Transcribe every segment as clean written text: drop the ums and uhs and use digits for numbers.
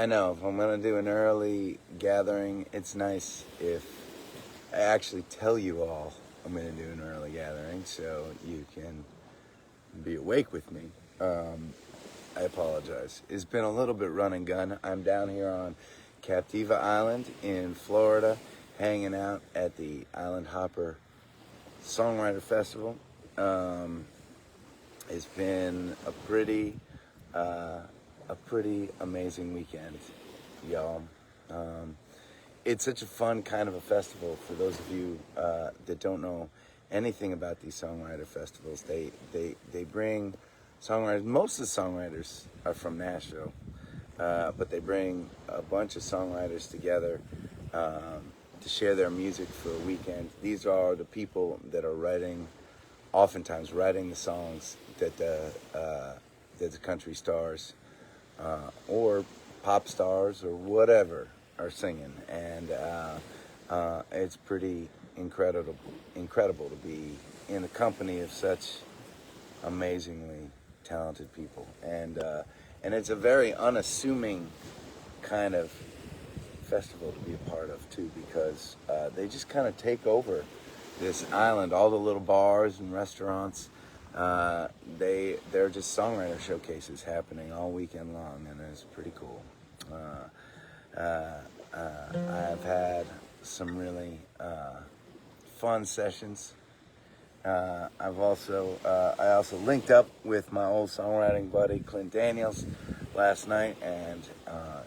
I know if I'm going to do an early gathering, it's nice if I actually tell you all I'm going to do an early gathering so you can be awake with me. I apologize. It's been a little bit run and gun. I'm down here on Captiva Island in Florida, hanging out at the Island Hopper Songwriter Festival. It's been a pretty amazing weekend, y'all. It's such a fun kind of a festival for those of you that don't know anything about these songwriter festivals. They bring songwriters. Most of the songwriters are from Nashville, but they bring a bunch of songwriters together to share their music for a weekend. These are the people that are oftentimes writing the songs that the country stars or pop stars or whatever are singing, and it's pretty incredible to be in the company of such amazingly talented people, and it's a very unassuming kind of festival to be a part of too, because they just kind of take over this island. All the little bars and restaurants, they're just songwriter showcases happening all weekend long, and it's pretty cool. I've had some really fun sessions. I also linked up with my old songwriting buddy Clint last night and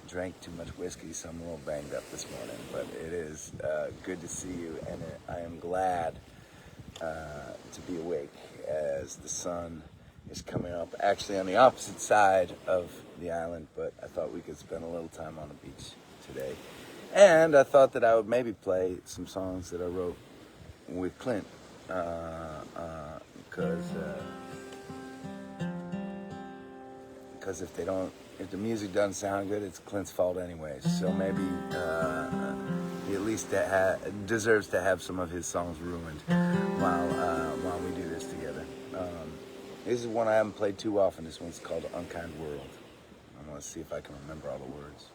drank too much whiskey, so I'm a little banged up this morning. But it is good to see you, and I am glad to be awake as the sun is coming up. Actually, on the opposite side of the island, but I thought we could spend a little time on the beach today. And I thought that I would maybe play some songs that I wrote with Clint, because if the music doesn't sound good, it's Clint's fault anyways. So maybe he at least deserves to have some of his songs ruined while we do this together. This is one I haven't played too often. This one's called Unkind World. I'm going to see if I can remember all the words.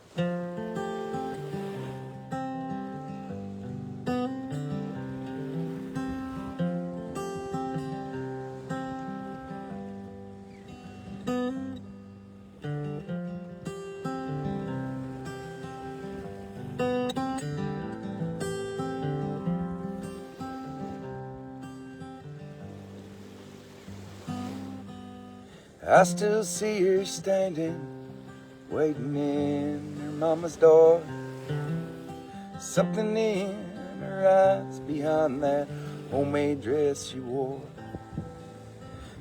I still see her standing, waiting in her mama's door. Something in her eyes behind that homemade dress she wore.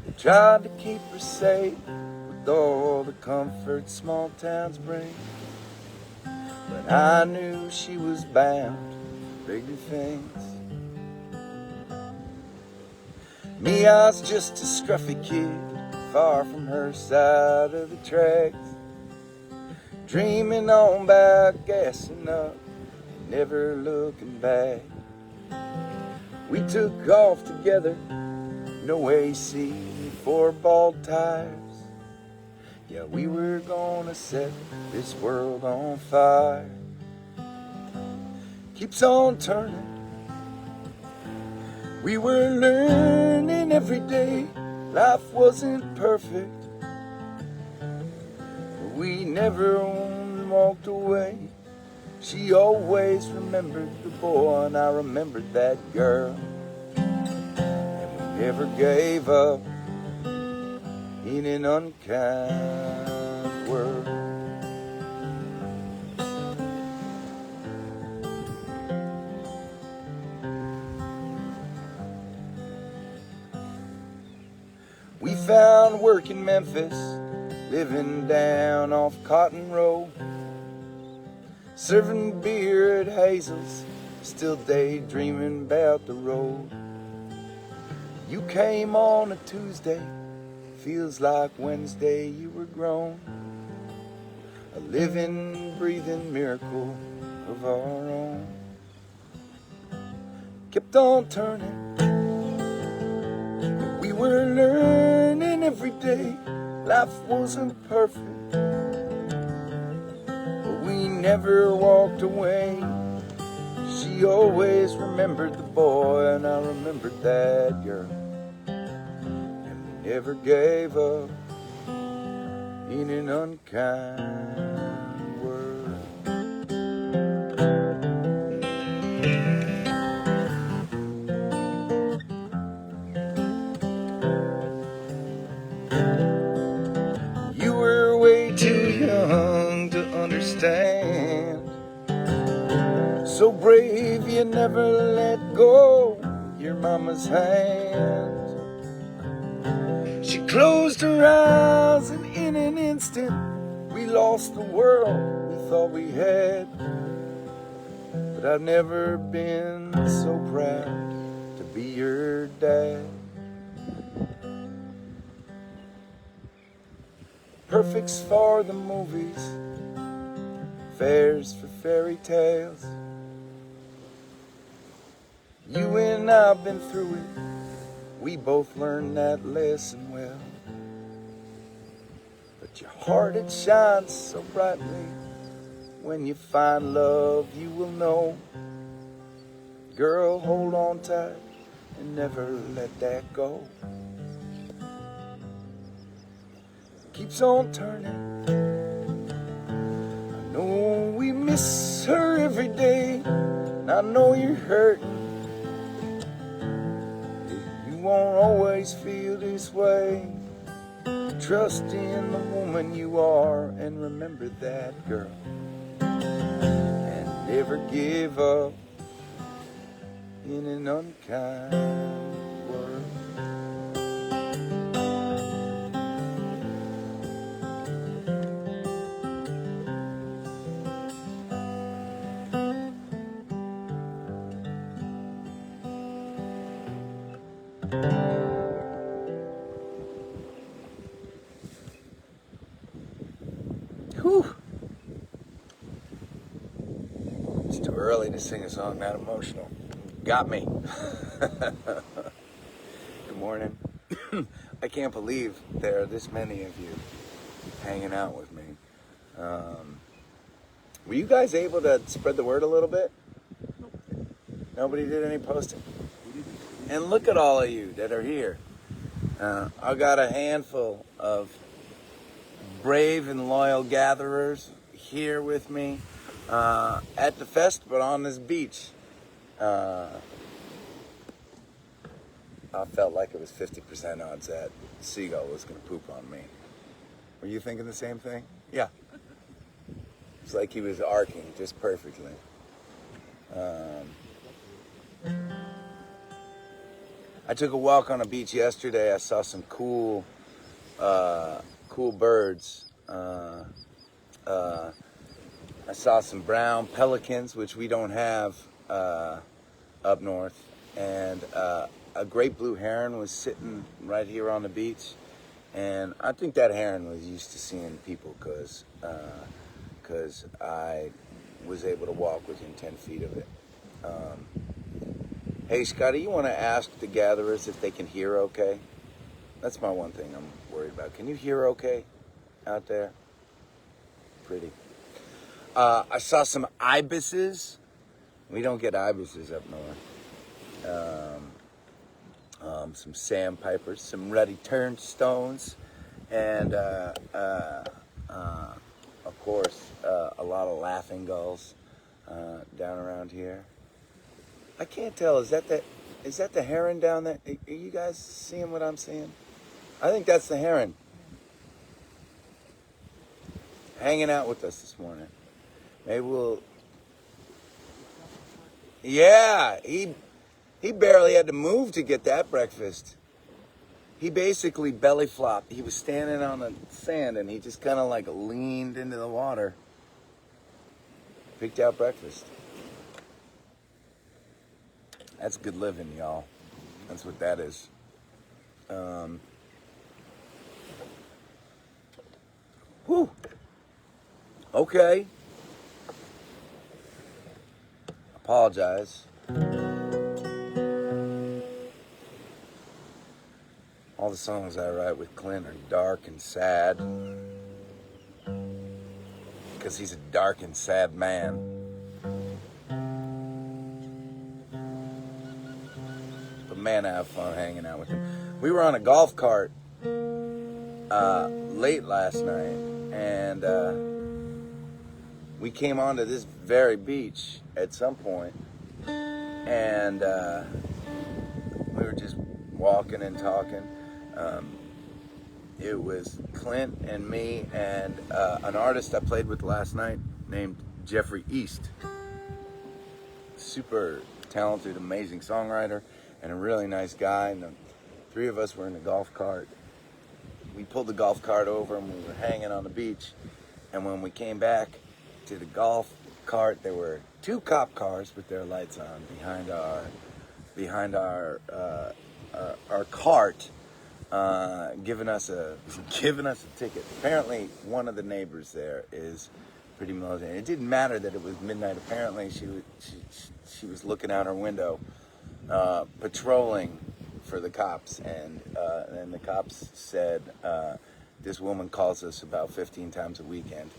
They tried to keep her safe with all the comfort small towns bring, but I knew she was bound for bigger things. Me, I was just a scruffy kid, far from her side of the tracks, dreaming on about gassing up, never looking back. We took off together, no AC, 4 bald tires. Yeah, we were gonna set this world on fire. Keeps on turning, we were learning every day. Life wasn't perfect, but we never walked away. She always remembered the boy, and I remembered that girl. And we never gave up in an unkind world. We found work in Memphis, living down off Cotton Road, serving beer at Hazel's, still daydreaming about the road. You came on a Tuesday, feels like Wednesday you were grown, a living, breathing miracle of our own. Kept on turning, we were learning every day. Life wasn't perfect, but never walked away. She always remembered the boy, and I remembered that girl. And we never gave up in an unkind world. You were way too young to understand. So brave you never let go your mama's hand. She closed her eyes and in an instant we lost the world we thought we had. But I've never been so proud to be your dad. Perfect's for the movies, fair's for fairy tales. You and I've been through it, we both learned that lesson well. But your heart, it shines so brightly. When you find love, you will know. Girl, hold on tight and never let that go. Keeps on turning. I know we miss her every day, and I know you're hurting. You won't always feel this way. Trust in the woman you are, and remember that, girl. And never give up in an unkind world. Whew. It's too early to sing a song that emotional. Got me. Good morning. I can't believe there are this many of you hanging out with me. Were you guys able to spread the word a little bit? Nobody did any posting? And look at all of you that are here. I got a handful of brave and loyal gatherers here with me at the fest, but on this beach. I felt like it was 50% odds that Seagull was going to poop on me. Were you thinking the same thing? Yeah. It's like he was arcing just perfectly. I took a walk on a beach yesterday. I saw some cool birds. I saw some brown pelicans, which we don't have up north, and a great blue heron was sitting right here on the beach. And I think that heron was used to seeing people because I was able to walk within 10 feet of it. Hey, Scotty, you want to ask the gatherers if they can hear okay? That's my one thing I'm worried about. Can you hear okay out there? Pretty. I saw some ibises. We don't get ibises up north. Some sandpipers, some ruddy turnstones, and of course a lot of laughing gulls down around here. I can't tell. Is that the heron down there? Are you guys seeing what I'm seeing? I think that's the heron hanging out with us this morning. Maybe we'll. Yeah, he barely had to move to get that breakfast. He basically belly flopped. He was standing on the sand and he just kind of like leaned into the water. Picked out breakfast. That's good living, y'all. That's what that is. Whew. Okay. Apologize. All the songs I write with Clint are dark and sad. Because because he's a dark and sad man. But man, I have fun hanging out with him. We were on a golf cart late last night, and we came onto this very beach at some point, and we were just walking and talking. It was Clint and me and an artist I played with last night named Jeffrey East. Super talented, amazing songwriter, and a really nice guy. And the three of us were in a golf cart. We pulled the golf cart over and we were hanging on the beach. And when we came back to the golf cart, there were two cop cars with their lights on behind our cart, giving us a ticket. Apparently, one of the neighbors there is pretty militant. It didn't matter that it was midnight. Apparently, she was looking out her window, patrolling for the cops, and the cops said this woman calls us about 15 times a weekend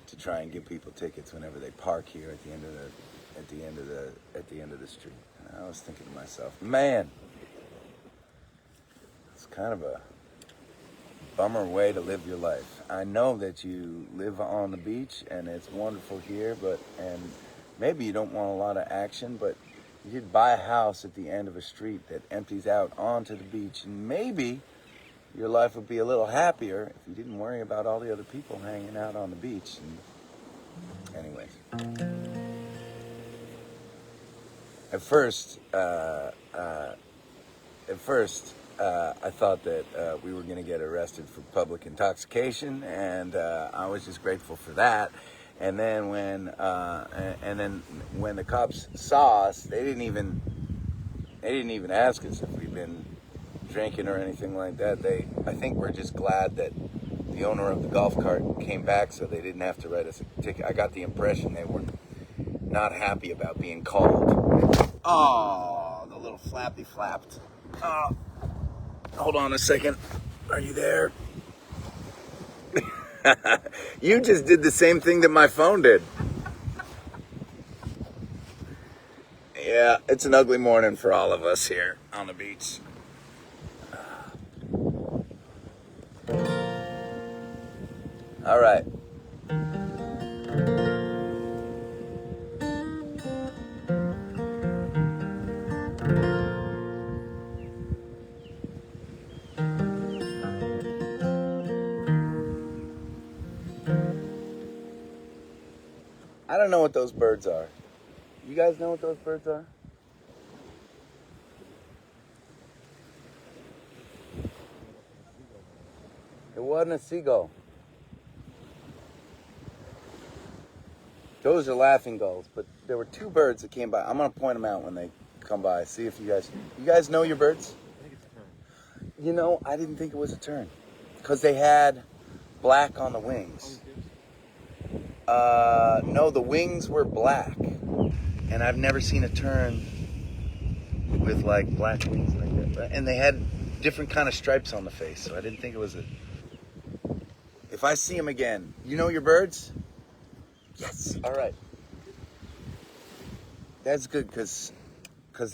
to try and give people tickets whenever they park here at the end of the street. And I was thinking to myself, man, it's kind of a bummer way to live your life. I know that you live on the beach and it's wonderful here, and maybe you don't want a lot of action, but you could buy a house at the end of a street that empties out onto the beach, and maybe your life would be a little happier if you didn't worry about all the other people hanging out on the beach. And anyways, at first, I thought that we were going to get arrested for public intoxication, and I was just grateful for that. And then when the cops saw us, they didn't even ask us if we'd been drinking or anything like that. I think we're just glad that the owner of the golf cart came back, so they didn't have to write us a ticket. I got the impression they were not happy about being called. Oh, the little flappy flapped. Hold on a second. Are you there? You just did the same thing that my phone did. Yeah, it's an ugly morning for all of us here on the beach. All right. I don't know what those birds are. You guys know what those birds are? It wasn't a seagull. Those are laughing gulls, but there were two birds that came by. I'm going to point them out when they come by. See if you guys know your birds? I think it's a tern. You know, I didn't think it was a tern because they had black on the wings. No, the wings were black, and I've never seen a tern with like black wings like that. And they had different kind of stripes on the face, so I didn't think it was a. If I see them again, you know your birds? Yes. All right. That's good because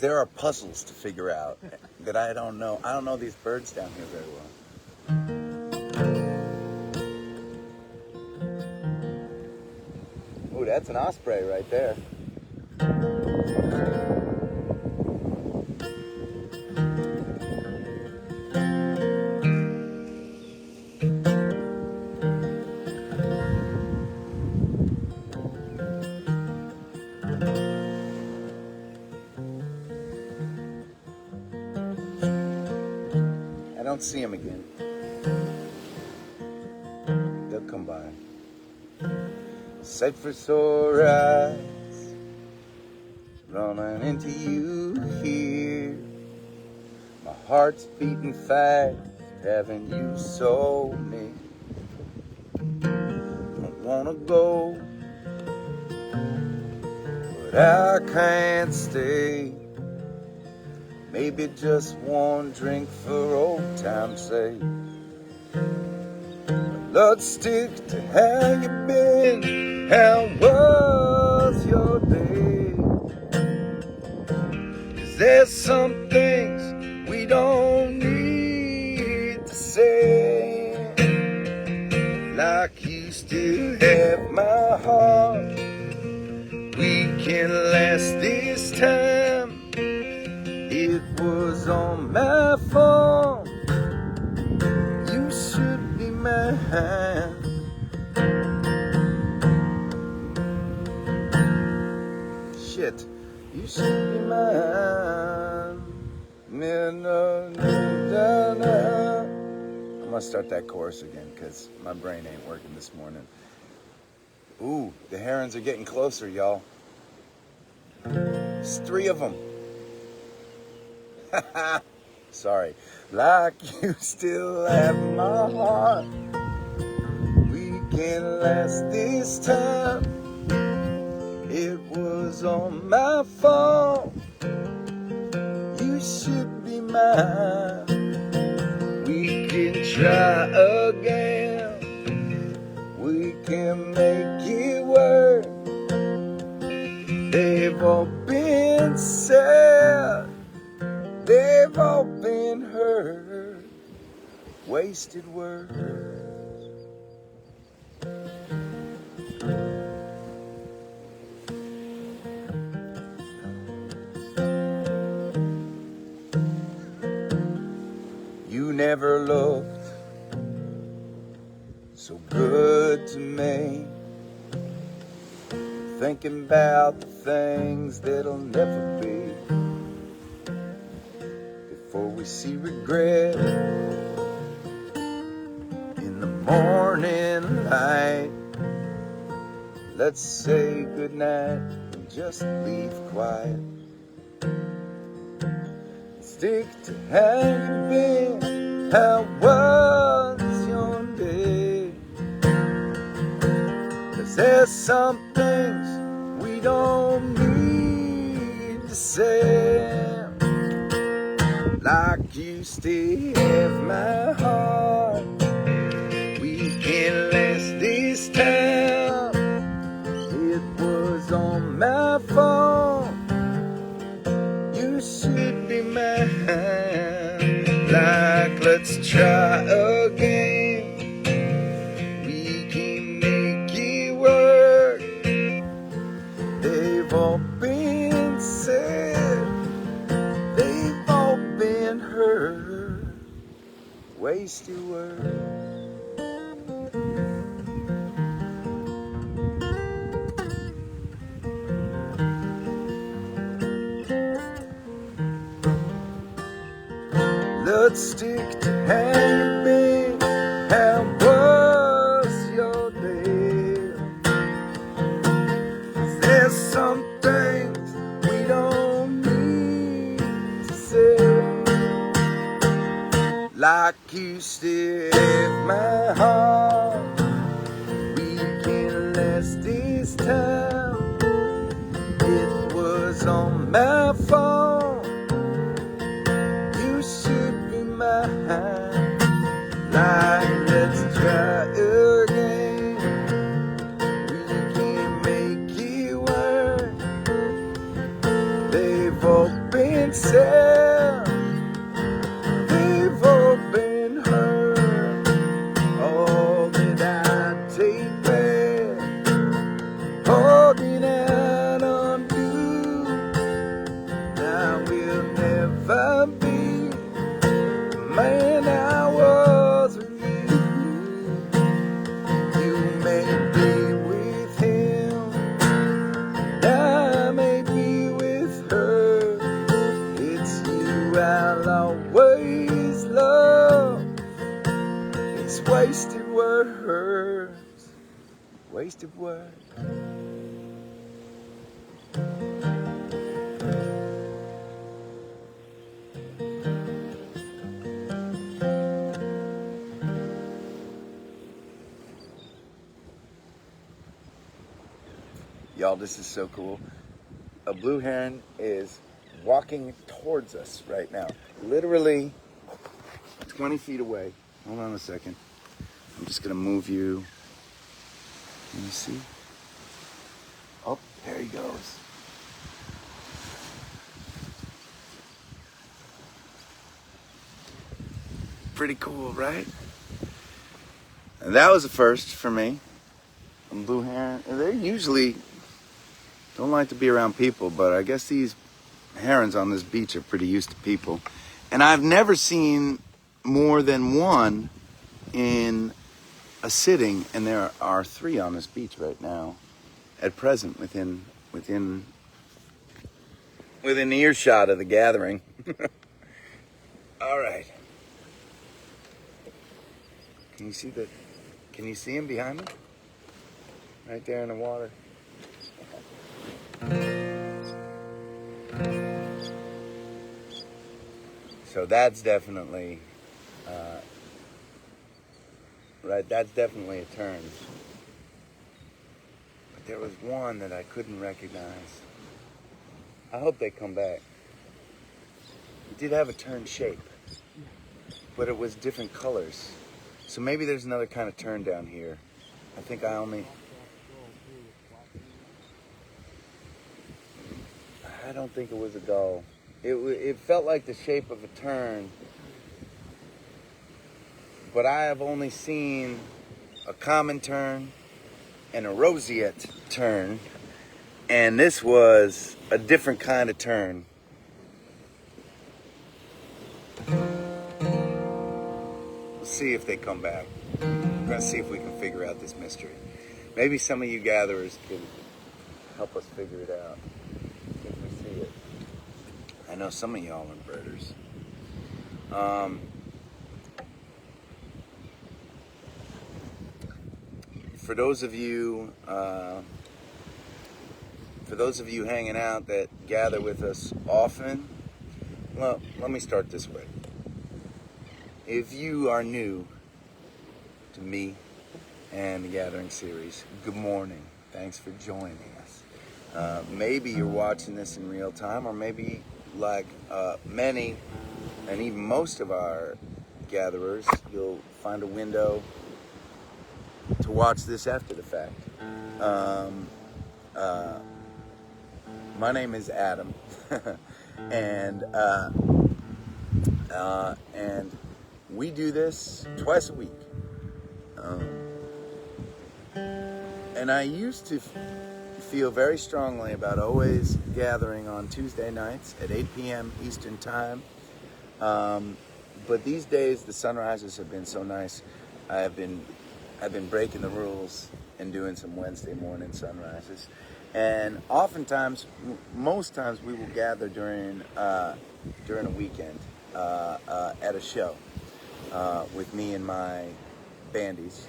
there are puzzles to figure out that I don't know. I don't know these birds down here very well. Ooh, that's an osprey right there. I don't see him again. They'll come by. Sight for sore eyes, running into you here. My heart's beating fast, having you so near. Don't wanna go, but I can't stay. Maybe just one drink for old time's sake. Let's stick to how you been. How was your day? 'Cause there's some things we don't need to say. Like you still have my heart. We can last this time. It was on my phone. You should be mine. Shit, you should be mine. No, no, no, no. I'm gonna start that chorus again because my brain ain't working this morning. Ooh, the herons are getting closer, y'all. There's 3 of them. Sorry. Like you still have my heart. We can last this time. It was on my fault. You should be mine. We can try again. We can make it work. They've all been sad. They've all been hurt. Wasted words. You never looked so good to me. Thinking about the things that'll never be. Before we see regret in the morning light, let's say goodnight and just leave quiet. Stick to how you've been. How was your day? 'Cause there's some things we don't need to say. Like you still have my heart. We can last this time. It was on my fault. You should be mine. Like let's try again. We can make it work. They've all been said. They've all been hurt. Wasted words. Let's stick to how you've been. How was your day? 'Cause there's some things we don't need to say. Like you still have my heart. We can last this time. It was on my fault. You should be mine. Like let's try again. We can make it work. They've all been sad. They've all been hurt. All that I take back, all that I undo. I will never be the man I was with you. You may be with him, I may be with her. It's you I'll always love. It's wasted words. Wasted words. Y'all, this is so cool. A blue heron is walking towards us right now. Literally 20 feet away. Hold on a second. I'm just gonna move you. Let me see. Oh, there he goes. Pretty cool, right? And that was a first for me. Blue heron. They usually don't like to be around people, but I guess these herons on this beach are pretty used to people. And I've never seen more than one in a sitting, and there are 3 on this beach right now, at present, within earshot of the gathering. All right. Can you see him behind me? Right there in the water. So that's definitely, right, that's definitely a tern. But there was one that I couldn't recognize. I hope they come back. It did have a tern shape, but it was different colors. So maybe there's another kind of tern down here. I think I don't think it was a gull. It felt like the shape of a tern, but I have only seen a common tern and a roseate tern, and this was a different kind of tern. We'll see if they come back. We're gonna see if we can figure out this mystery. Maybe some of you gatherers can help us figure it out if we see it. I know some of y'all are birders. For those of you hanging out that gather with us often, well, let me start this way. If you are new to me and the Gathering series, good morning. Thanks for joining us. Maybe you're watching this in real time, or maybe like many and even most of our gatherers, you'll find a window to watch this after the fact. My name is Adam, and we do this twice a week. And I used to feel very strongly about always gathering on Tuesday nights at 8 p.m. Eastern Time. But these days the sunrises have been so nice. I've been breaking the rules and doing some Wednesday morning sunrises. And oftentimes, most times, we will gather during a weekend at a show with me and my bandies.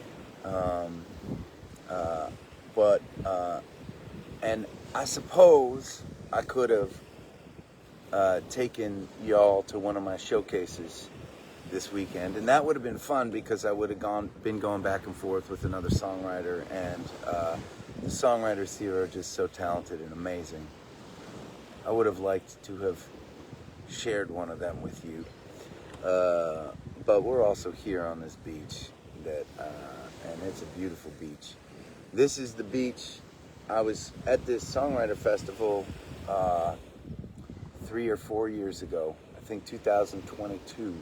And I suppose I could have taken y'all to one of my showcases this weekend, and that would have been fun because I would have been going back and forth with another songwriter, and the songwriters here are just so talented and amazing. I would have liked to have shared one of them with you, but we're also here on this beach and it's a beautiful beach. This is the beach. I was at this songwriter festival 3 or 4 years ago, I think 2022,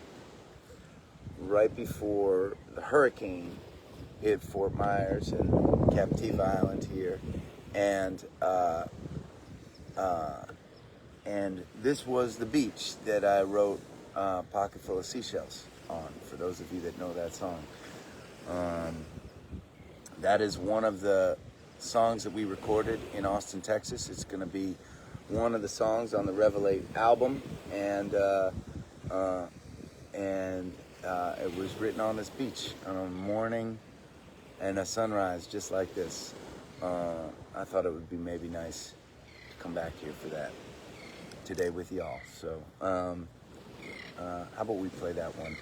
right before the hurricane hit Fort Myers and Captiva Island here, and this was the beach that I wrote Pocket Full of Seashells on, for those of you that know that song. That is one of the songs that we recorded in Austin, Texas. It's going to be one of the songs on the Revelate album, and it was written on this beach on a morning and a sunrise just like this. I thought it would be maybe nice to come back here for that today with y'all. So how about we play that one?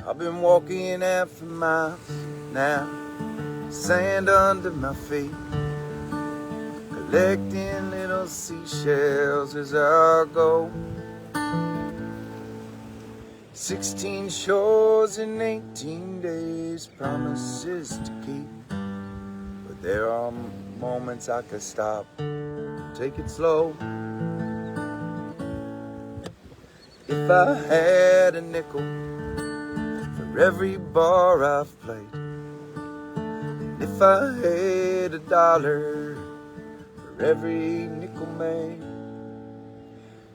I've been walking half for miles now, sand under my feet, collecting little seashells as I go. 16 shores in 18 days, promises to keep. But there are moments I could stop, take it slow. If I had a nickel for every bar I've played, and if I had $1 for every nickel made,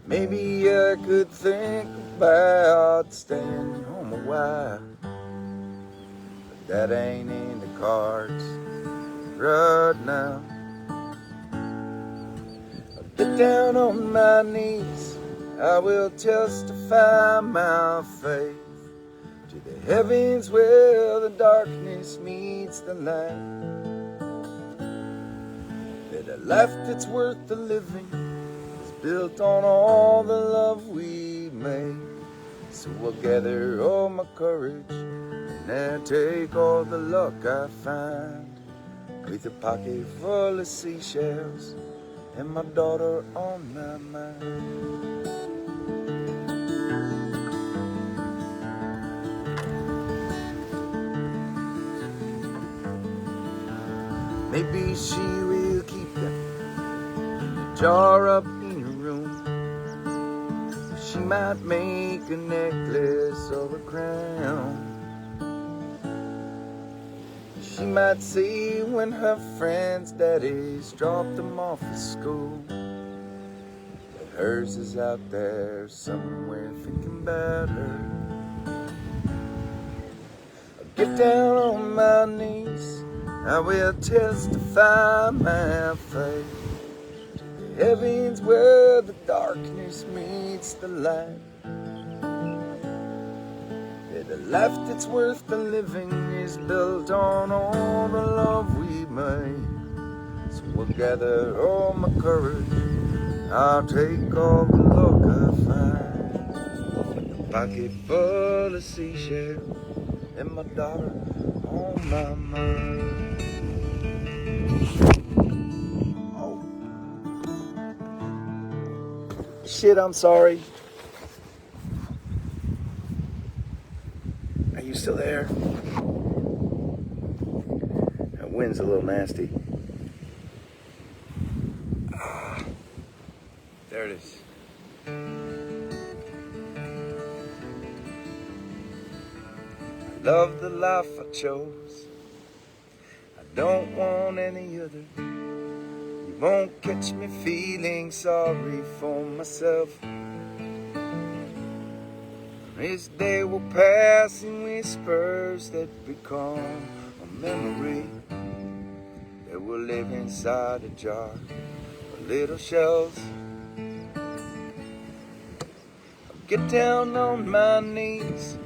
maybe I could think about staying home a while. But that ain't in the cards right now. I'll get down on my knees, I will testify my faith to the heavens where the darkness meets the light. That a life that's worth the living is built on all the love we made. So I'll gather all my courage and then take all the luck I find, with a pocket full of seashells and my daughter on my mind. Maybe she will keep them in a jar up in her room. She might make a necklace or a crown. She might say when her friends' daddies dropped them off at school that hers is out there somewhere thinking about her. I'll get down on my knees, I will testify my faith to the heavens where the darkness meets the light. That a life that's worth the living is built on all the love we made. So we'll gather all my courage, I'll take all the luck I find, with a pocket full of seashells and my daughter on my mind. Oh shit, I'm sorry. Are you still there? That wind's a little nasty. There it is. I love the life I chose, I don't want any other. You won't catch me feeling sorry for myself. This day will pass in whispers that become a memory that will live inside a jar of little shells. I'll get down on my knees,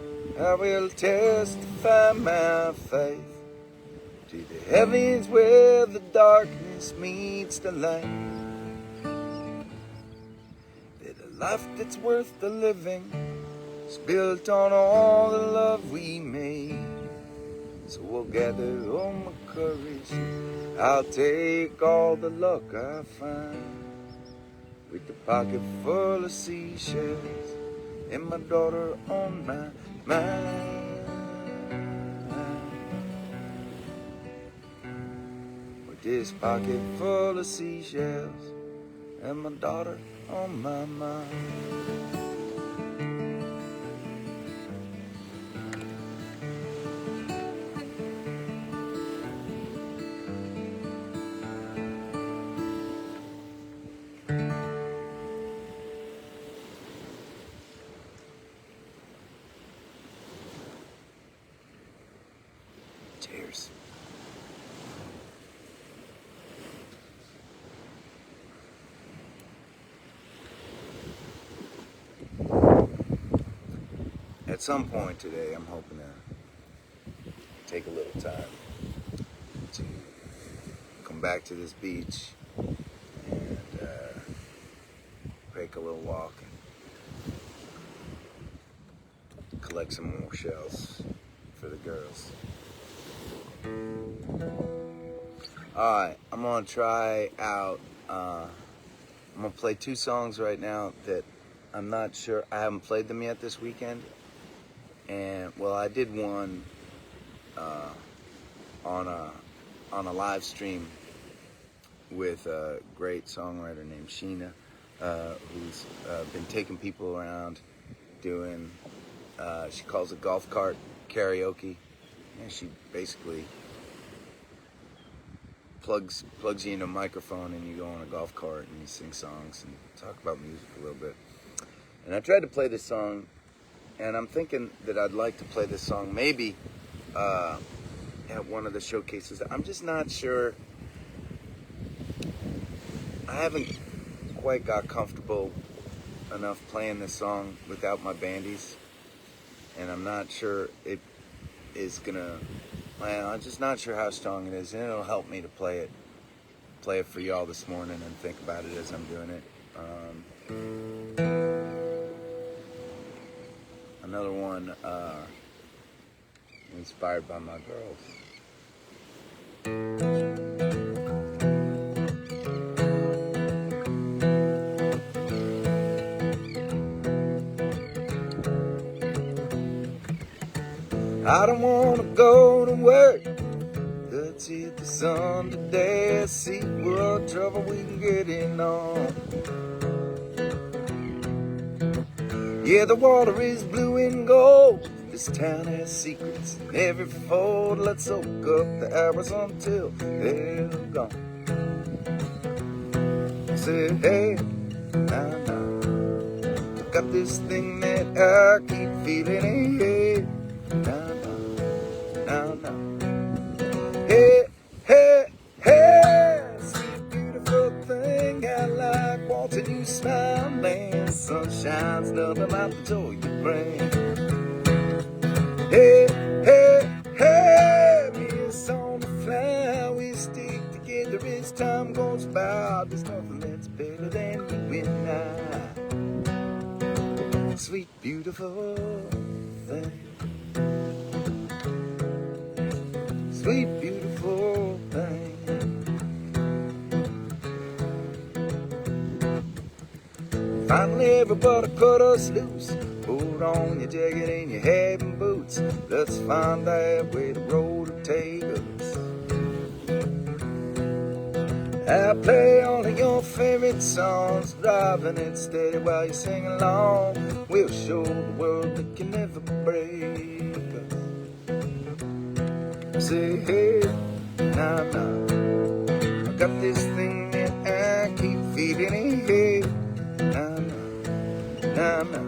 I will testify my faith to the heavens where the darkness meets the light. That a life that's worth the living is built on all the love we made. So we'll gather all my courage, I'll take all the luck I find, with the pocket full of seashells and my daughter on my mind. With this pocket full of seashells and my daughter on my mind. Cheers. At some point today, I'm hoping to take a little time to come back to this beach and take a little walk and collect some more shells for the girls. Alright, I'm gonna try out, I'm gonna play 2 songs right now that I'm not sure, I haven't played them yet this weekend. And, well, I did one on a live stream with a great songwriter named Sheena, who's been taking people around doing, she calls it golf cart karaoke, and she basically plugs you into a microphone and you go on a golf cart and you sing songs and talk about music a little bit. And I tried to play this song, and I'm thinking that I'd like to play this song maybe at one of the showcases. I'm just not sure. I haven't quite got comfortable enough playing this song without my bandies, and I'm not sure it is gonna, well, I'm just not sure how strong it is, and it'll help me to play it for y'all this morning and think about it as I'm doing it. Another one inspired by my girls. I don't wanna go to work, let's hit the sun today, see what trouble we can get in on. Yeah, the water is blue and gold, this town has secrets in every fold. Let's soak up the hours until they're gone. Say, hey, nah, nah, got this thing that I keep feeling, hey, nah, nah, nah, nah. Hey, hey, hey, sweet beautiful thing, I like watching you smile, man. Sunshine's nothing like the joy you bring. Hey, hey, hey, miss on the fly, we stick together as time goes by. There's nothing that's better than you and I. Sweet beautiful thing. Sweet beautiful thing. Finally everybody cut us loose. Hold on your jacket and your hat and boots. Let's find out where the road will take us. I play all of your favorite songs, driving it steady while you sing along. We'll show the world that can never break us. Say, hey, nah, nah, I got this thing that I keep feeling, hey, nah, nah, nah, nah.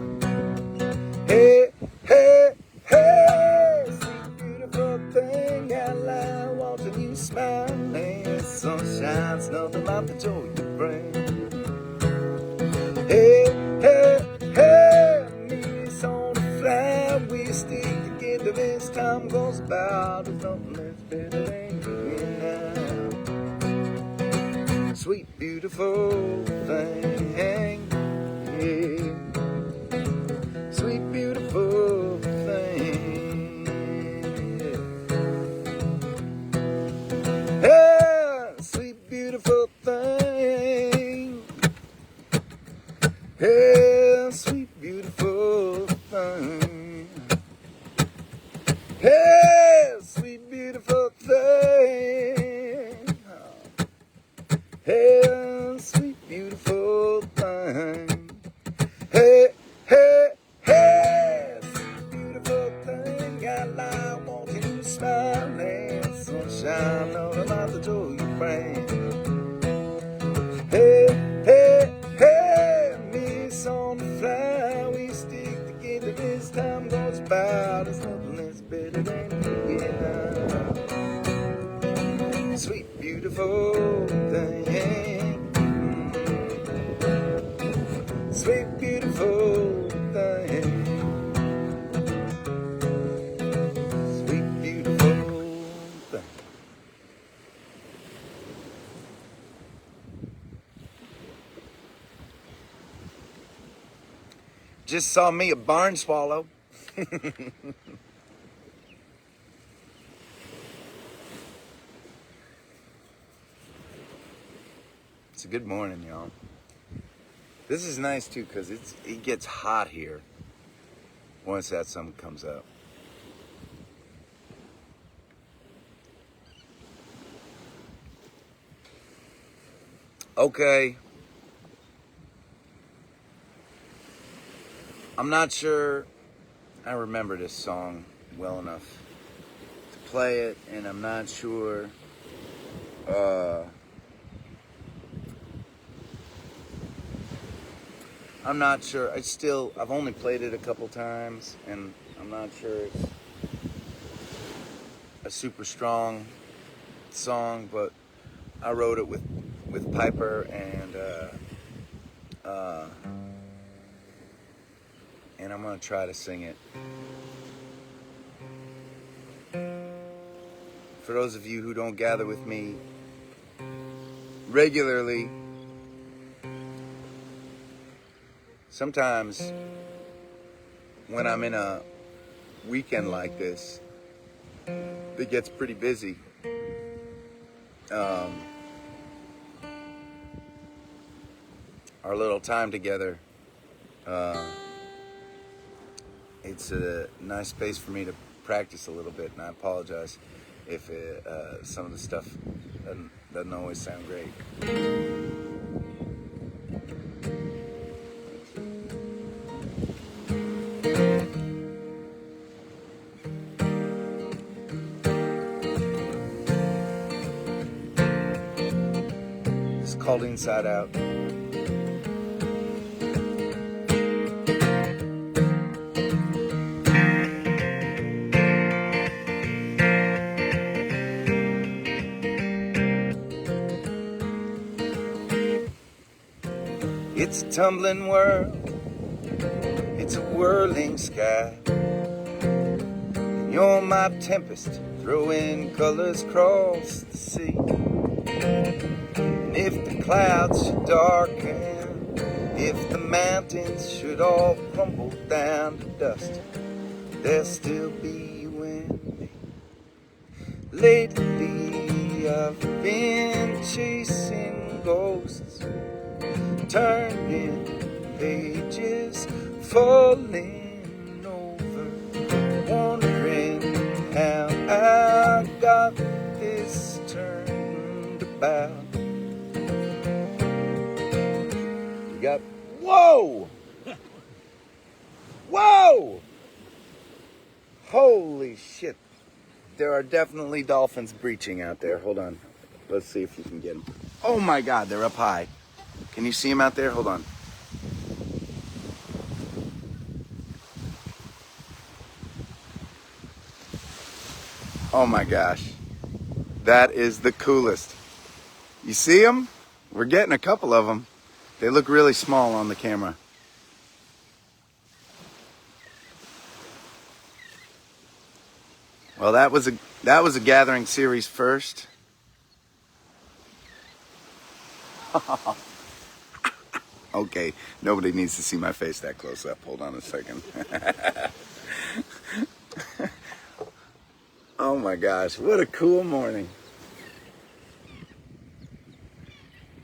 Hey, hey, hey, sweet beautiful thing, I like watching you smile, man. Sunshine's nothing like the joy you bring. Hey, hey, hey, me's on the fly, we stick together as time goes by. There's nothing that's better than you and I. Sweet beautiful thing, yeah. Sweet beautiful thing, yeah. Sweet beautiful thing, yeah. Sweet beautiful thing, yeah. Sweet beautiful thing, yeah. Sweet beautiful thing, hey, hey. Hey, sweet beautiful thing, I like watching you smiling. Sunshine all about the joy you bring. Hey, hey, hey, miss on the fly, we stick together as time goes by. There's nothing that's better than you and I. Sweet beautiful thing, sweet beautiful thing. Sweet beautiful thing. Just saw me a barn swallow. It's a good morning, y'all. This is nice too, because it gets hot here once that sun comes up. Okay. I'm not sure I remember this song well enough to play it, and I'm not sure I've only played it a couple times, and I'm not sure it's a super strong song, but I wrote it with Piper, and I'm gonna try to sing it. For those of you who don't gather with me regularly, sometimes when I'm in a weekend like this, it gets pretty busy. Our little time together, it's a nice space for me to practice a little bit, and I apologize if some of the stuff doesn't always sound great. It's called Inside Out. It's a tumbling world, it's a whirling sky, and you're my tempest, throwing colors across the sea. And if the clouds should darken, if the mountains should all crumble down to dust, there'll still be you and me. Lately I've been chasing ghosts, turning pages, falling over, wondering how I got this turned about. You got, whoa! Whoa! Holy shit. There are definitely dolphins breaching out there. Hold on. Let's see if you can get them. Oh my God, they're up high. Can you see him out there? Hold on. Oh my gosh. That is the coolest. You see them? We're getting a couple of them. They look really small on the camera. Well, that was a gathering series first. Okay, nobody needs to see my face that close up. Hold on a second. Oh my gosh, what a cool morning.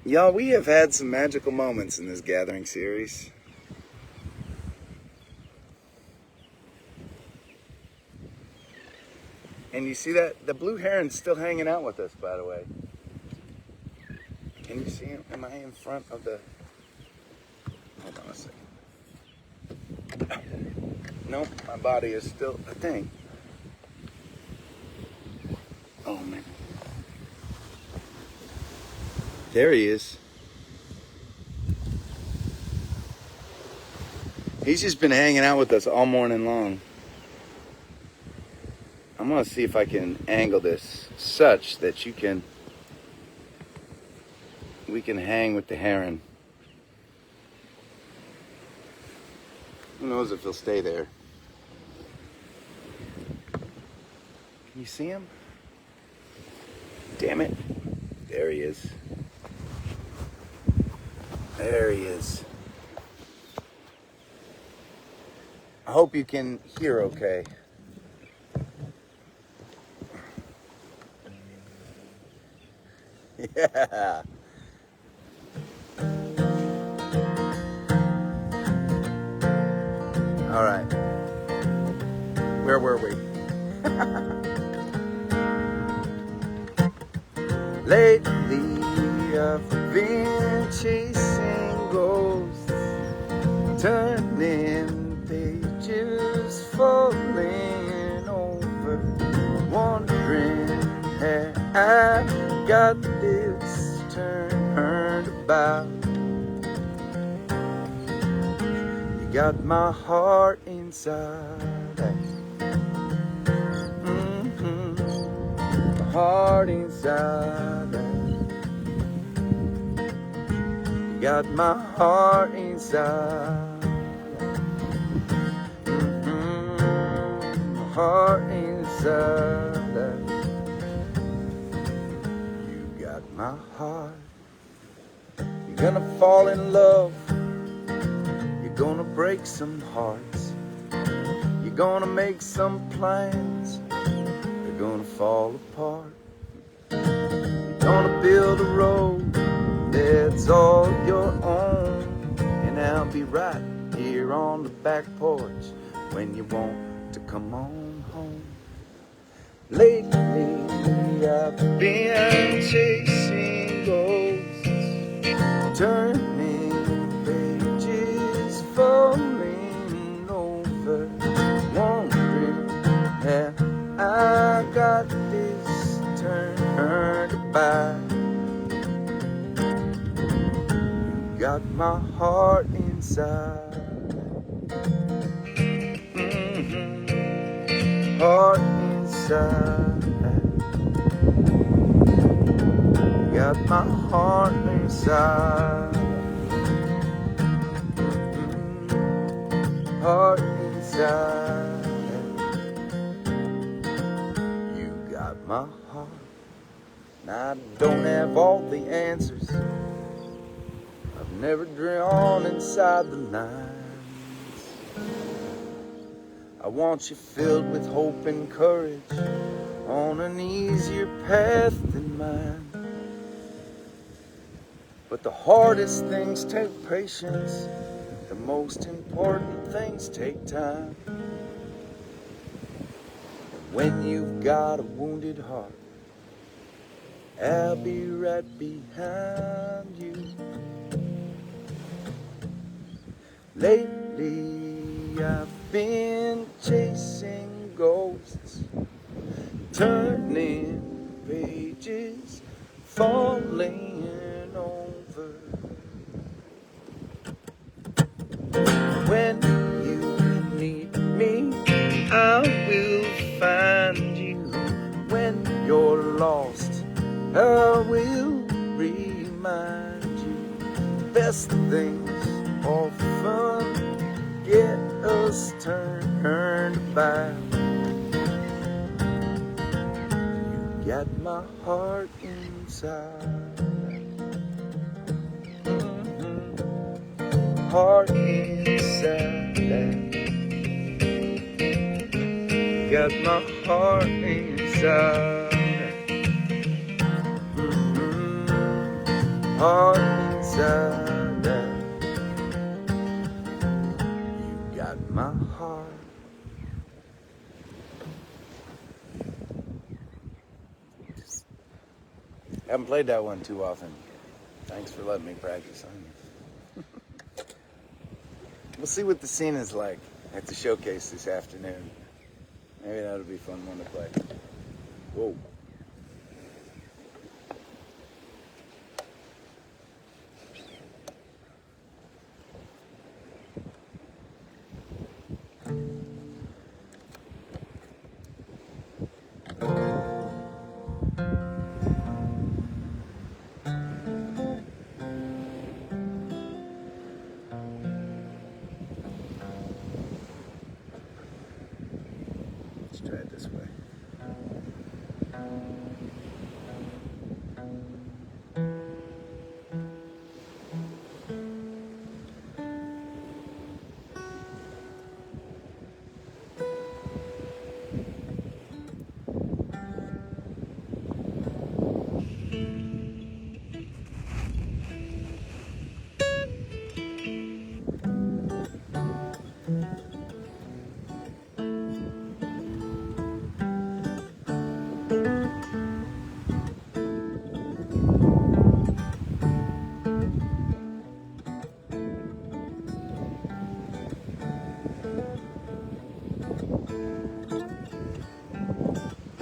Y'all, we have had some magical moments in this gathering series. And you see that? The blue heron's still hanging out with us, by the way. Can you see him? Am I in front of the... Hold on a second. Nope, my body is still a thing. Oh, man. There he is. He's just been hanging out with us all morning long. I'm going to see if I can angle this such that we can hang with the heron. Who knows if he'll stay there. Can you see him? Damn it. There he is. There he is. I hope you can hear okay. Yeah. All right. Where were we? Lately, I've been chasing ghosts, turning pages, falling over, wondering how I got this turned about. You got my heart inside. My heart inside. You got my heart inside. My heart inside. You got my heart. You're gonna fall in love. You're gonna break some hearts. You're gonna make some plans. They're gonna fall apart. You're gonna build a road that's all your own. And I'll be right here on the back porch when you want to come on home. Lately, I've been chasing ghosts, turning pages, falling over, wondering how I got this turned about. You got my heart inside. Heart inside. You got my heart inside. Heart inside. You got my heart. Now I don't have all the answers. I've never drawn inside the lines. I want you filled with hope and courage on an easier path than mine. But the hardest things take patience. The most important things take time. And when you've got a wounded heart, I'll be right behind you. Lately, I've been chasing ghosts, turning pages, falling over. When you need me, I will find you. When you're lost, I will remind you. Best things often get us turned about. You got my heart inside. Heart inside. You got my heart inside. Heart inside. You got my heart. Haven't played that one too often. Thanks for letting me practice on you. We'll see what the scene is like at the showcase this afternoon. Maybe that'll be a fun one to play. Whoa. Let's try it this way.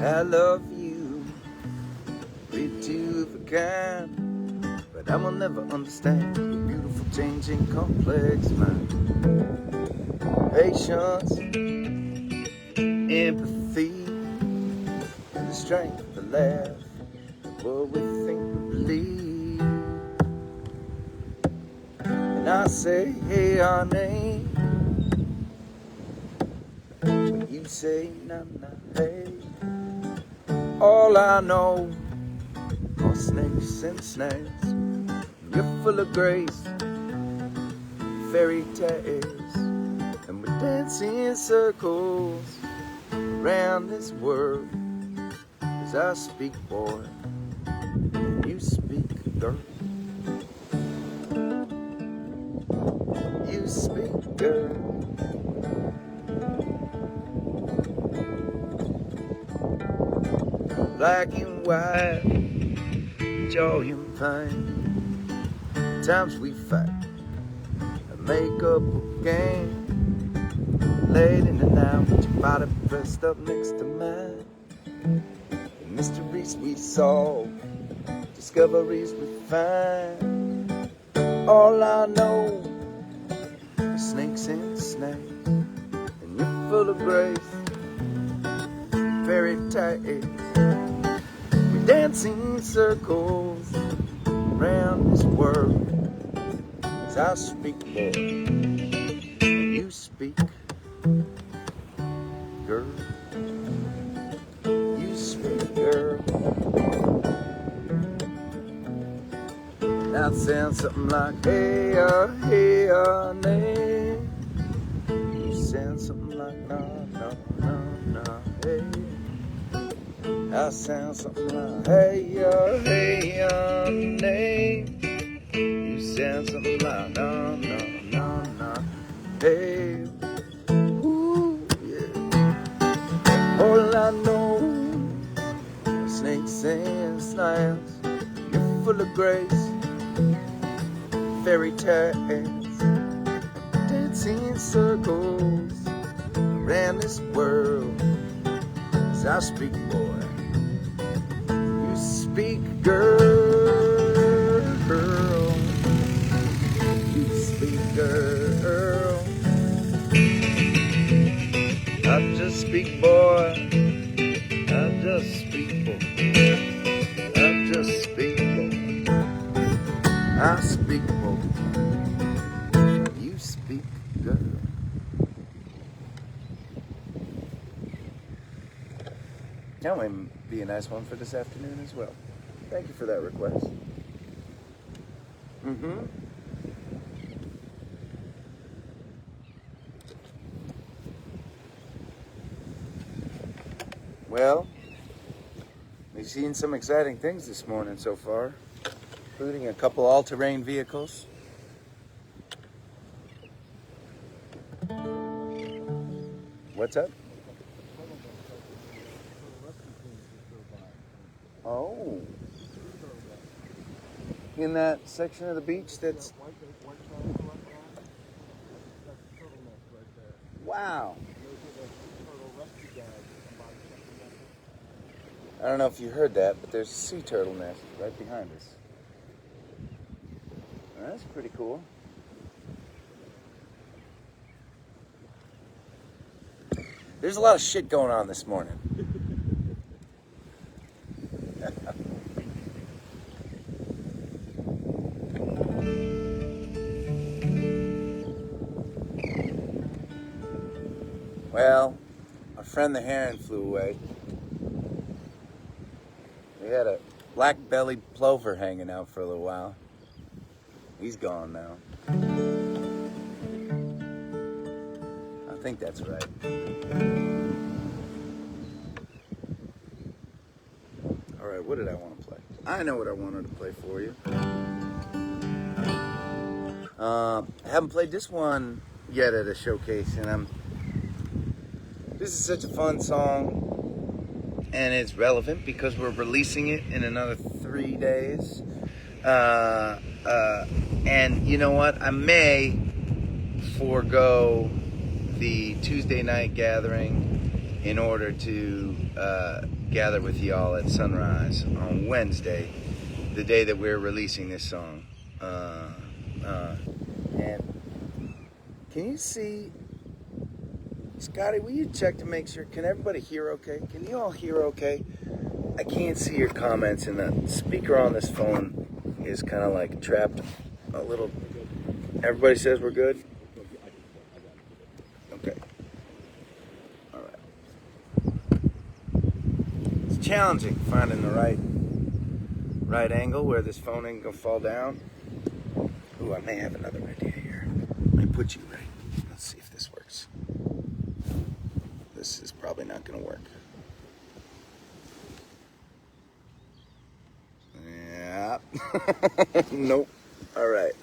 I love you, way two of a kind, but I will never understand your beautiful, changing, complex mind. Patience, empathy, and the strength to laugh at what we think we believe. And I say, hey, honey, but you say, nah, nah, hey. All I know are snakes and snails. You're full of grace, fairy tales, and we're dancing in circles around this world. As I speak, boy, you speak, girl. You speak, girl. Black and white, joy and pain. Times we fight and make up a game. Late in the night with your body pressed up next to mine. The mysteries we solve, discoveries we find. All I know are snakes and snakes, and you're full of grace, fairy tales. We're dancing circles around this world. As I speak, boy, you speak, girl. You speak, girl. That sounds something like, hey, nay. You sound something like, no, no, no, no, hey. I sound something like, hey, nay. You sound something like, no, no, no, no, hey. Ooh, yeah. All I know are snakes and snails. You're full of grace, fairy tales, dancing in circles around this world. As I speak, boy, you speak, girl. You speak, girl. I just speak, boy. I just speak, boy. I just speak, boy. I speak, boy. You speak, girl. That might be a nice one for this afternoon as well. Thank you for that request. Well, we've seen some exciting things this morning so far, including a couple all-terrain vehicles. What's up? Oh. In that section of the beach that's... Wow. I don't know if you heard that, but there's a sea turtle nest right behind us. That's pretty cool. There's a lot of shit going on this morning. Well, our friend the heron flew away. We had a black-bellied plover hanging out for a little while. He's gone now. I think that's right. All right, what did I want to play? I know what I wanted to play for you. I haven't played this one yet at a showcase, and this is such a fun song, and it's relevant because we're releasing it in another 3 days. And you know what? I may forego the Tuesday night gathering in order to gather with y'all at sunrise on Wednesday, the day that we're releasing this song. And can you see, Scotty, will you check to make sure, can everybody hear okay? Can you all hear okay? I can't see your comments, and the speaker on this phone is kind of like trapped a little. Everybody says we're good? Okay. All right. It's challenging finding the right angle where this phone ain't gonna fall down. Ooh, I may have another idea here. Let me put you right. Let's see if this works. This is probably not gonna work. Yeah. Nope. All right.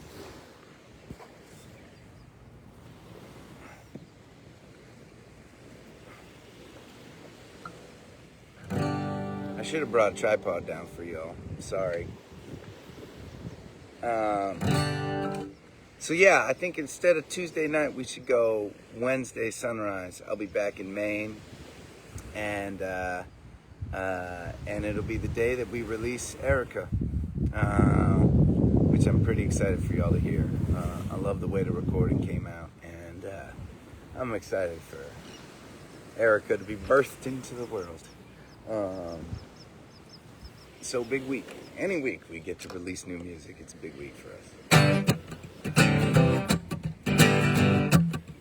I should have brought a tripod down for y'all. Sorry. So yeah, I think instead of Tuesday night, we should go Wednesday sunrise. I'll be back in Maine, and it'll be the day that we release Erica, which I'm pretty excited for y'all to hear. I love the way the recording came out, and I'm excited for Erica to be birthed into the world. So big week. Any week we get to release new music, it's a big week for us.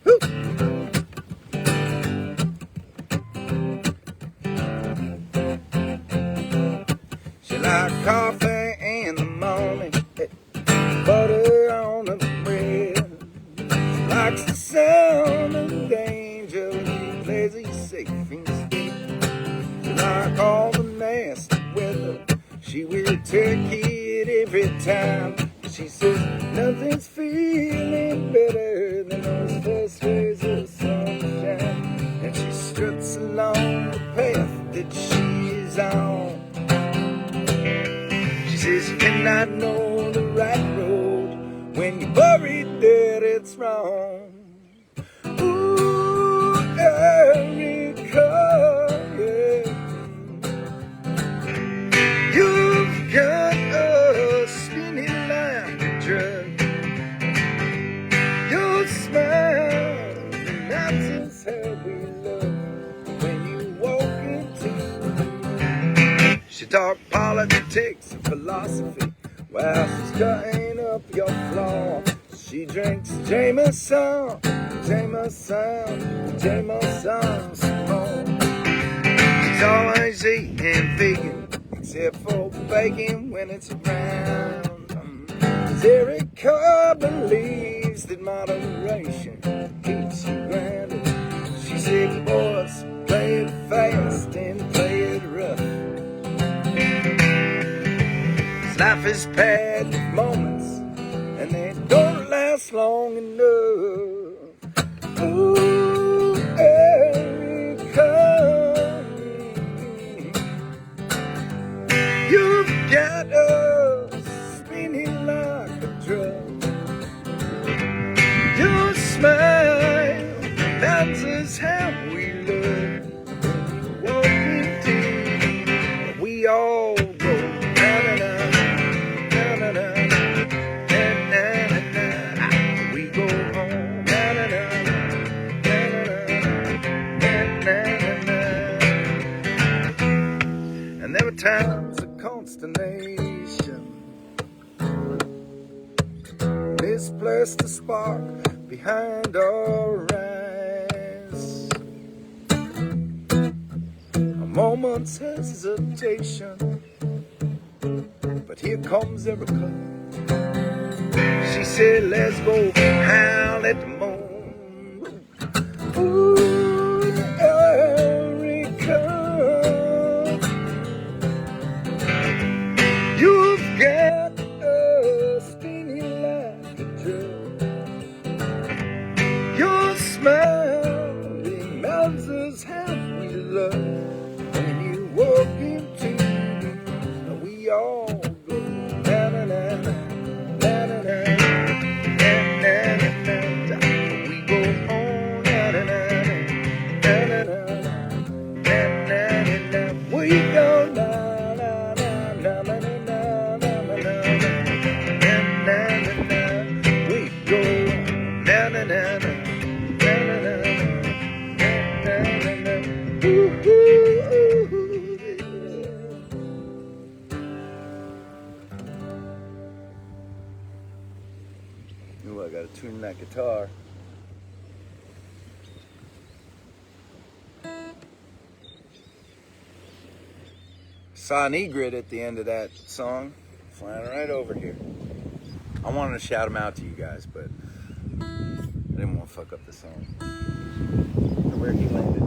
Woo! She like coffee in the morning, butter on the bread. She likes the sound of danger when he plays it safe instead. She like all the nasty weather. She will take it every time. She says nothing's feeling better than those first rays of sunshine. And she struts along the path that she is on. She says you cannot know the right road when you're worried that it's wrong. Ooh, Erica, yeah. You've got a spinning like a drug. Your smile reminds us how we love when you walk into. She talk politics and philosophy while she's cutting up your floor. She drinks Jameson, some more. She's always eating vegan, except for bacon when it's around. Erica believes that moderation keeps you grounded. She said, boys, play it fast and play it rough. 'Cause life is packed with moments, and they don't last long enough. Ooh, Erica, you've got us spinning like a drum. Your smile reminds us how we love. Walk into, we all go na-na-na, na-na-na, na-na-na. We go on na-na-na, na-na-na, na-na-na. And there were times of consternation, misplaced the spark behind our eyes. A moment's hesitation, but here comes Erica. She said, let's go howl at the moon. Ooh, Erica, you've got us spinning like a drum. Your smile reminds us how we love. When you walk into, we all go na-na-na, na-na-na, na-na-na. We go on na-na-na, Ooh, I gotta tune that guitar. Saw an egret at the end of that song, flying right over here. I wanted to shout him out to you guys, but I didn't want to fuck up the song. Where he landed.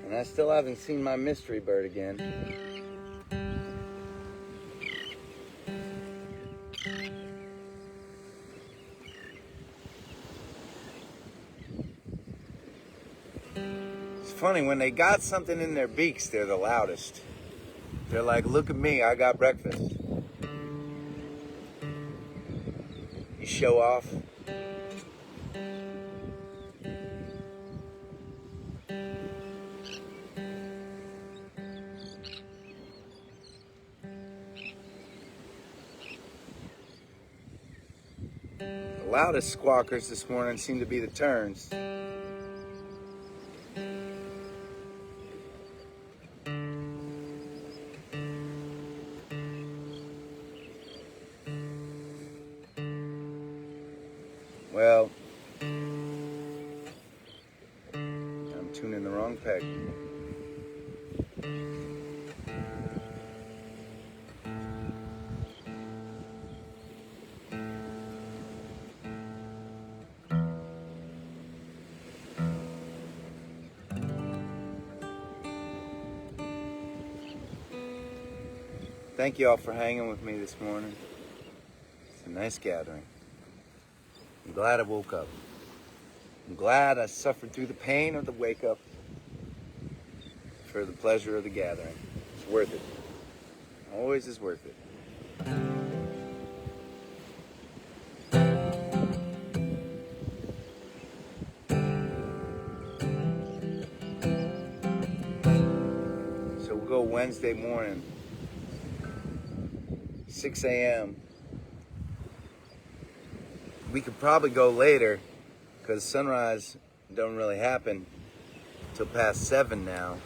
And I still haven't seen my mystery bird again. It's funny, when they got something in their beaks, they're the loudest. They're like, look at me, I got breakfast. You show off. The loudest squawkers this morning seem to be the terns. Well, I'm tuning the wrong peg. Thank you all for hanging with me this morning. It's a nice gathering. I'm glad I woke up. I'm glad I suffered through the pain of the wake up for the pleasure of the gathering. It's worth it. Always is worth it. So we'll go Wednesday morning, 6 a.m. We could probably go later because sunrise don't really happen till past 7 now.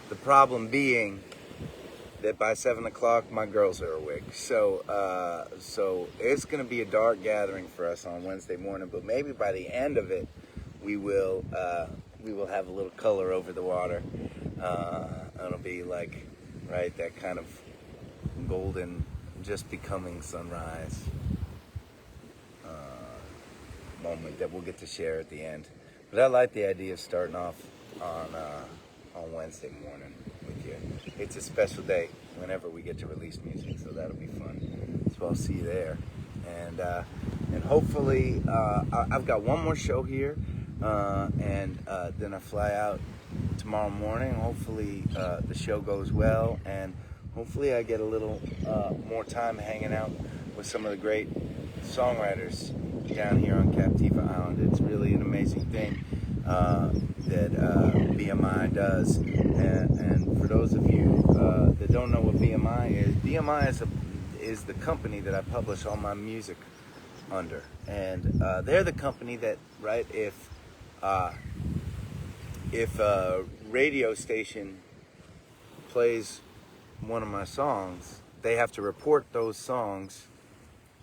The problem being that by 7 o'clock my girls are awake. So it's gonna be a dark gathering for us on Wednesday morning, but maybe by the end of it we will have a little color over the water. It'll be like, right, that kind of golden, just becoming sunrise moment that we'll get to share at the end. But I like the idea of starting off on Wednesday morning with you. It's a special day whenever we get to release music, so that'll be fun. So I'll see you there, and hopefully I've got one more show here, and then I fly out tomorrow morning. Hopefully the show goes well, and hopefully I get a little more time hanging out with some of the great songwriters down here on Captiva Island. It's really an amazing thing that BMI does. And for those of you that don't know what BMI is the company that I publish all my music under. And they're the company that, right, if a radio station plays one of my songs, they have to report those songs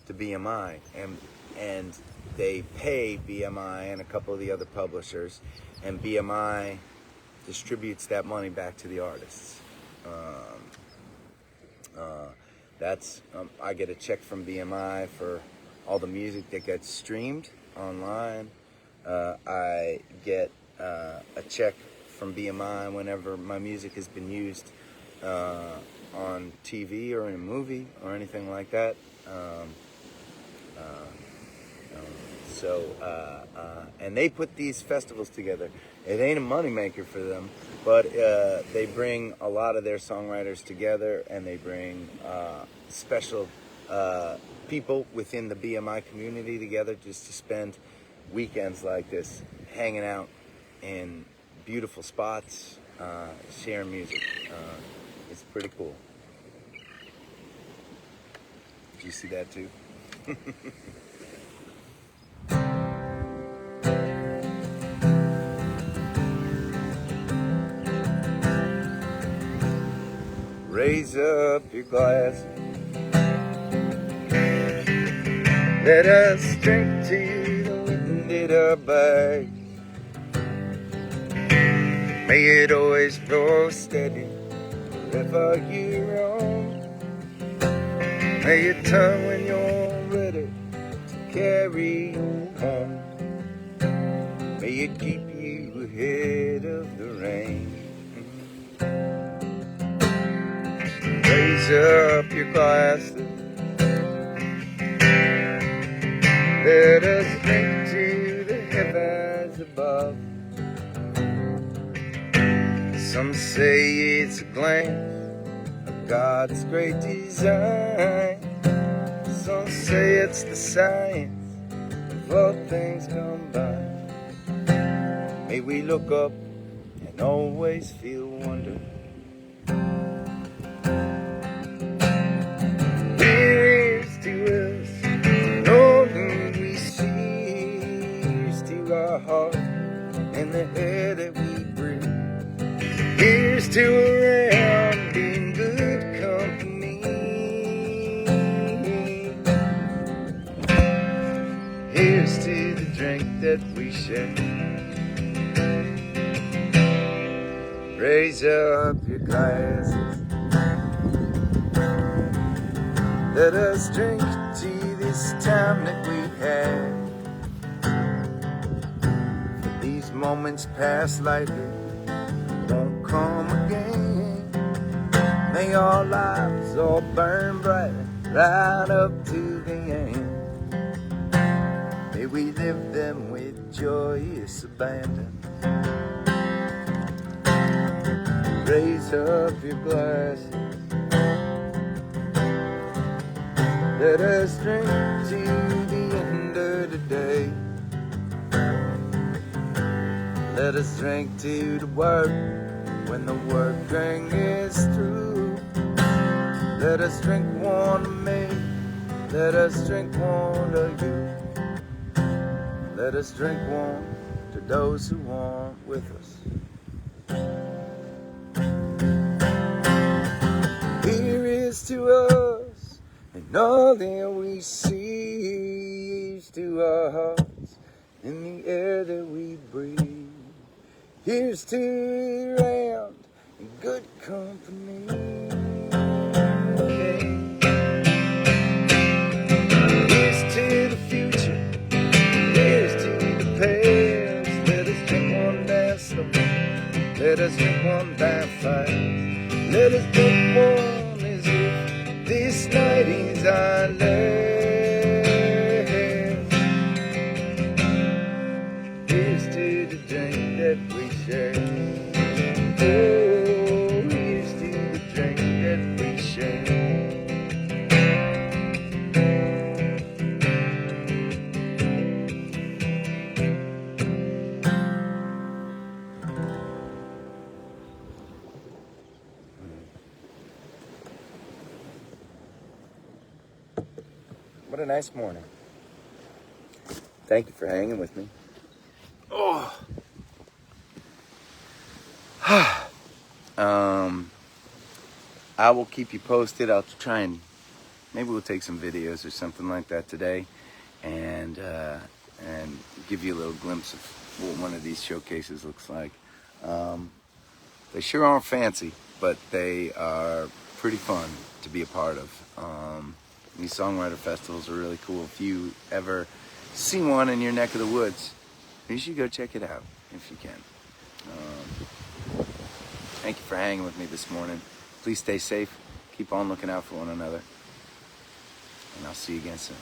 to BMI, and they pay BMI and a couple of the other publishers, and BMI distributes that money back to the artists. I get a check from BMI for all the music that gets streamed online. I get a check from BMI whenever my music has been used on TV or in a movie or anything like that. And they put these festivals together. It ain't a moneymaker for them, but they bring a lot of their songwriters together, and they bring special people within the BMI community together just to spend weekends like this hanging out in beautiful spots, share music. It's pretty cool. Did you see that too? Raise up your glass. Let us drink to the wind in our bags. May it always blow steady wherever you roam. May it turn when you're ready to carry you home. May it keep you ahead of the rain. Raise up your glasses. Let us drink to the heavens above. Some say it's a glance of God's great design. Some say it's the science of all things combined. May we look up and always feel wonder. Here's to us, all that we see. Here's to our heart and the air that we breathe. Here's to around being good company. Here's to the drink that we share. Raise up your glasses. Let us drink to this time that we had. For these moments pass lightly, won't come again. May our lives all burn bright right up to the end. May we live them with joyous abandon. Raise up your glasses. Let us drink to the end of the day. Let us drink to the work when the working is through. Let us drink one to me. Let us drink one to you. Let us drink one to those who aren't with us. Here is to us and all that we see. Here's to our hearts in the air that we breathe. Here's to around and good company. Here's to the future. Here's to the past. Let us drink one dance slow. Let us drink one by fire. Let us drink one as if this night is our last. Here's to the drink that we share. Oh, here's to the drink that we share. What a nice morning. Thank you for hanging with me. Oh. I will keep you posted. I'll try and maybe we'll take some videos or something like that today, and give you a little glimpse of what one of these showcases looks like. They sure aren't fancy, but they are pretty fun to be a part of. These songwriter festivals are really cool. If you ever see one in your neck of the woods, you should go check it out if you can. Thank you for hanging with me this morning. Please stay safe. Keep on looking out for one another. And I'll see you again soon.